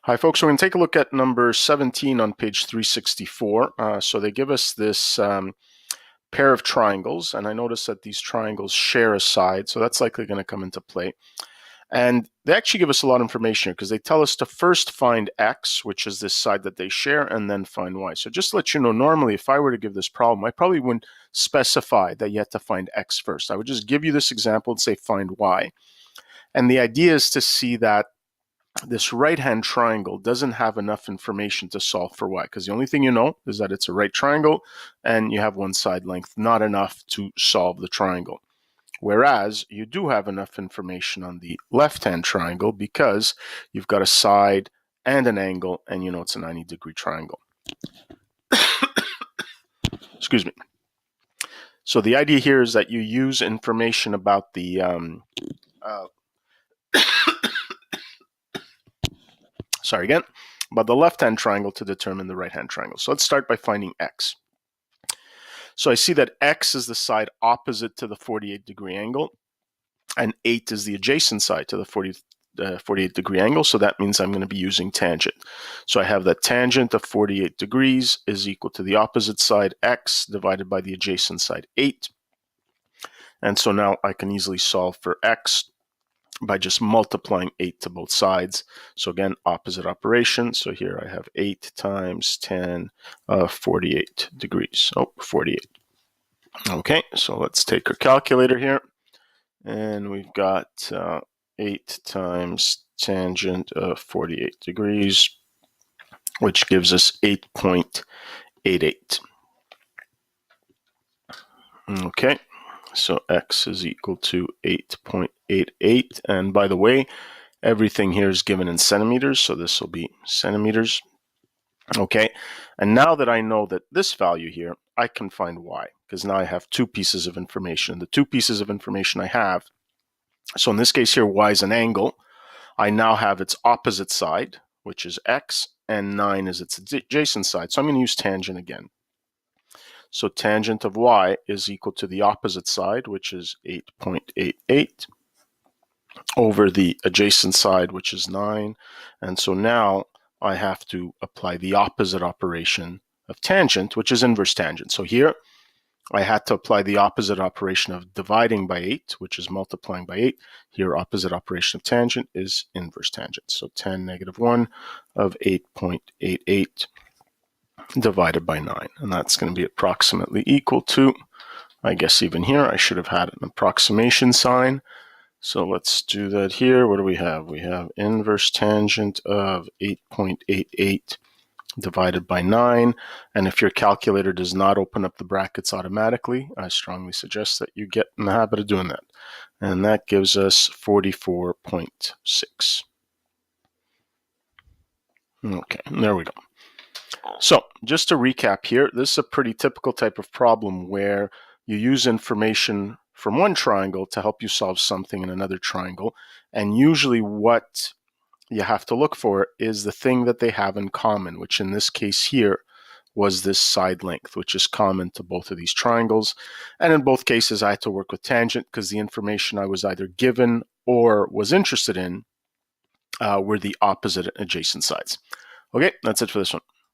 Hi folks, we're going to take a look at number 17 on page 364. So they give us this pair of triangles, and I notice that these triangles share a side, so that's likely going to come into play. And they actually give us a lot of information here because they tell us to first find x, which is this side that they share, and then find y. So just to let you know, normally if I were to give this problem, I probably wouldn't specify that you have to find x first. I would just give you this example and say find y. And the idea is to see that this right-hand triangle doesn't have enough information to solve for y, because the only thing you know is that it's a right triangle and you have one side length, not enough to solve the triangle. Whereas you do have enough information on the left-hand triangle because you've got a side and an angle, and you know it's a 90-degree triangle. Excuse me. So the idea here is that you use information about the about the left-hand triangle to determine the right-hand triangle. So let's start by finding x. So I see that x is the side opposite to the 48-degree angle, and 8 is the adjacent side to the 48-degree angle, so that means I'm going to be using tangent. So I have that tangent of 48 degrees is equal to the opposite side, x, divided by the adjacent side, 8. And so now I can easily solve for x by just multiplying 8 to both sides. So again, opposite operation. So here I have 8 times 10 of 48 degrees. Oh, 48. Okay, so let's take our calculator here. And we've got 8 times tangent of 48 degrees, which gives us 8.88. Okay. So x is equal to 8.88. And by the way, everything here is given in centimeters, so this will be centimeters. Okay, and now that I know that this value here, I can find y, because now I have two pieces of information. The two pieces of information I have, so in this case here, y is an angle. I now have its opposite side, which is x, and 9 is its adjacent side. So I'm going to use tangent again. So tangent of y is equal to the opposite side, which is 8.88, over the adjacent side, which is 9. And so now I have to apply the opposite operation of tangent, which is inverse tangent. So here I had to apply the opposite operation of dividing by 8, which is multiplying by 8. Here, opposite operation of tangent is inverse tangent. So tan negative 1 of 8.88 divided by 9. And that's going to be approximately equal to, I guess even here, I should have had an approximation sign. So let's do that here. What do we have? We have inverse tangent of 8.88 divided by 9. And if your calculator does not open up the brackets automatically, I strongly suggest that you get in the habit of doing that. And that gives us 44.6. Okay, there we go. So just to recap here, this is a pretty typical type of problem where you use information from one triangle to help you solve something in another triangle. And usually what you have to look for is the thing that they have in common, which in this case here was this side length, which is common to both of these triangles. And in both cases, I had to work with tangent because the information I was either given or was interested in were the opposite adjacent sides. Okay, that's it for this one.